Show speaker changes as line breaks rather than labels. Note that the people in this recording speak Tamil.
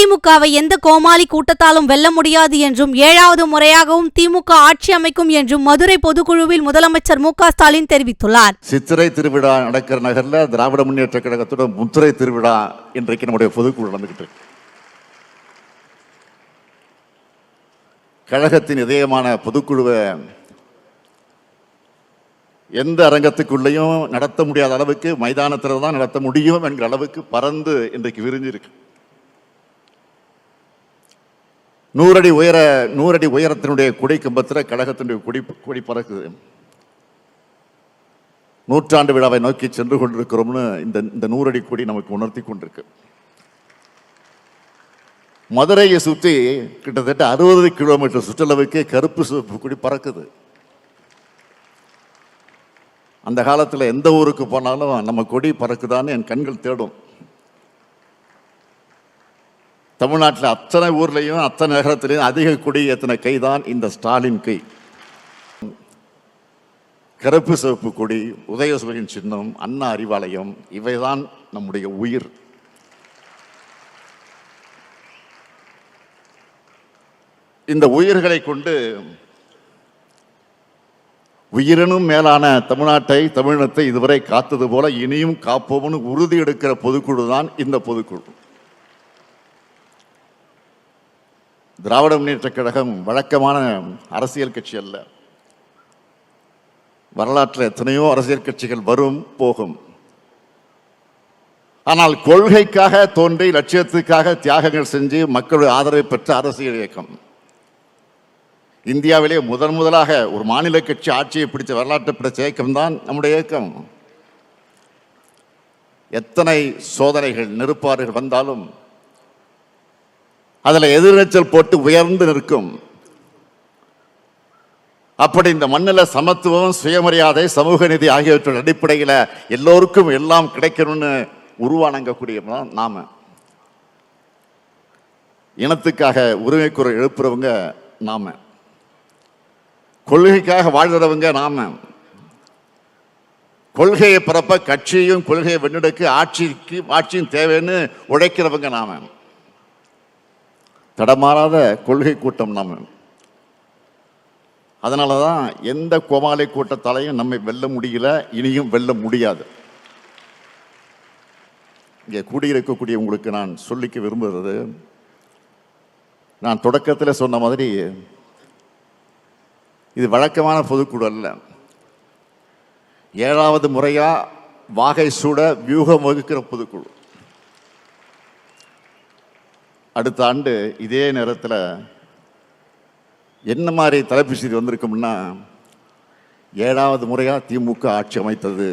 திமுகவை எந்த கோமாளி கூட்டத்தாலும் வெல்ல முடியாது என்றும் 7வது முறையாகவும் திமுக ஆட்சி அமைக்கும் என்றும் மதுரை பொதுக்குழுவில் முதலமைச்சர் மு க ஸ்டாலின் தெரிவித்துள்ளார்.
சித்திரை திருவிழா நடக்கிற நகர்ல திராவிட முன்னேற்ற கழகத்தோட முத்திரை திருவிழா இன்றைக்கு நம்முடைய பொதுக்குழு நடந்துகிட்டு இருக்கு. கழகத்தின் இதயமான பொதுக்குழுவை எந்த அரங்கத்துக்குள்ளேயும் நடத்த முடியாத அளவுக்கு மைதானத்தில் தான் நடத்த முடியும் என்கிற அளவுக்கு பறந்து இன்றைக்கு விரிஞ்சிருக்கு. 100 அடி உயரத்தினுடைய கொடி கம்பத்தில் கழகத்தினுடைய கொடி பறக்குது. நூற்றாண்டு விழாவை நோக்கி சென்று கொண்டிருக்கிறோம்னு இந்த 100 அடி கொடி நமக்கு உணர்த்தி கொண்டிருக்கு. மதுரையை சுற்றி கிட்டத்தட்ட 60 கிலோமீட்டர் சுற்றளவுக்கு கருப்பு சிவப்பு கொடி பறக்குது. அந்த காலத்தில் எந்த ஊருக்கு போனாலும் நம்ம கொடி பறக்குதான்னு என் கண்கள் தேடும். தமிழ்நாட்டில் அத்தனை ஊர்லையும் அத்தனை நகரத்திலையும் அதிக கொடி ஏற்றின கைதான் இந்த ஸ்டாலின் கை. கருப்பு சிவப்பு கொடி, உதயசூரியன் சின்னம், அண்ணா அறிவாலயம், இவைதான் நம்முடைய உயிர். இந்த உயிர்களை கொண்டு உயிரினும் மேலான தமிழ்நாட்டை தமிழினத்தை இதுவரை காத்தது போல இனியும் காப்போம்னு உறுதி எடுக்கிற பொதுக்குழு தான் இந்த பொதுக்குழு. திராவிட முன்னேற்ற கழகம் வழக்கமான அரசியல் கட்சி அல்ல. வரலாற்றில் எத்தனையோ அரசியல் கட்சிகள் வரும் போகும். ஆனால் கொள்கைக்காக தோன்றி லட்சியத்துக்காக தியாகங்கள் செஞ்சு மக்களுடைய ஆதரவை பெற்ற அரசியல் இயக்கம். இந்தியாவிலே முதலாக ஒரு மாநில கட்சி ஆட்சியை பிடித்த வரலாற்றை பிடித்த இயக்கம் தான் நம்முடைய இயக்கம். எத்தனை சோதனைகள் நெருப்பாறுகள் வந்தாலும் அதில் எதிர்நீச்சல் போட்டு உயர்ந்து நிற்கும். அப்படி இந்த மண்ணில் சமத்துவம், சுயமரியாதை, சமூக நீதி ஆகியவற்றின் அடிப்படையில் எல்லோருக்கும் எல்லாம் கிடைக்கணும்னு உருவானங்கக்கூடியவங்க நாம. இனத்துக்காக உரிமை குரல் எழுப்புறவங்க நாம. கொள்கைக்காக வாழ்கிறவங்க நாம. கொள்கையை பிறப்ப கட்சியும் கொள்கையை வென்றெடுக்க ஆட்சியும் தேவைன்னு உழைக்கிறவங்க நாம. தடமாறாத கொள்கை கூட்டம் நாம. அதனால தான் எந்த கோமாளி கூட்டத்தாலையும் நம்மை வெல்ல முடியல, இனியும் வெல்ல முடியாது. இங்கே கூடியிருக்கக்கூடிய உங்களுக்கு நான் சொல்லிக்க விரும்புகிறது, நான் தொடக்கத்தில் சொன்ன மாதிரி இது வழக்கமான பொதுக்குழு அல்ல. 7வது முறையா வாகை சூட வியூகம் வகுக்கிற பொதுக்குழு. அடுத்த ஆண்டு இதே நேரத்தில் என்ன மாதிரி தலைப்பு செய்தி வந்திருக்கும்னா, 7வது முறையா திமுக ஆட்சி அமைத்தது.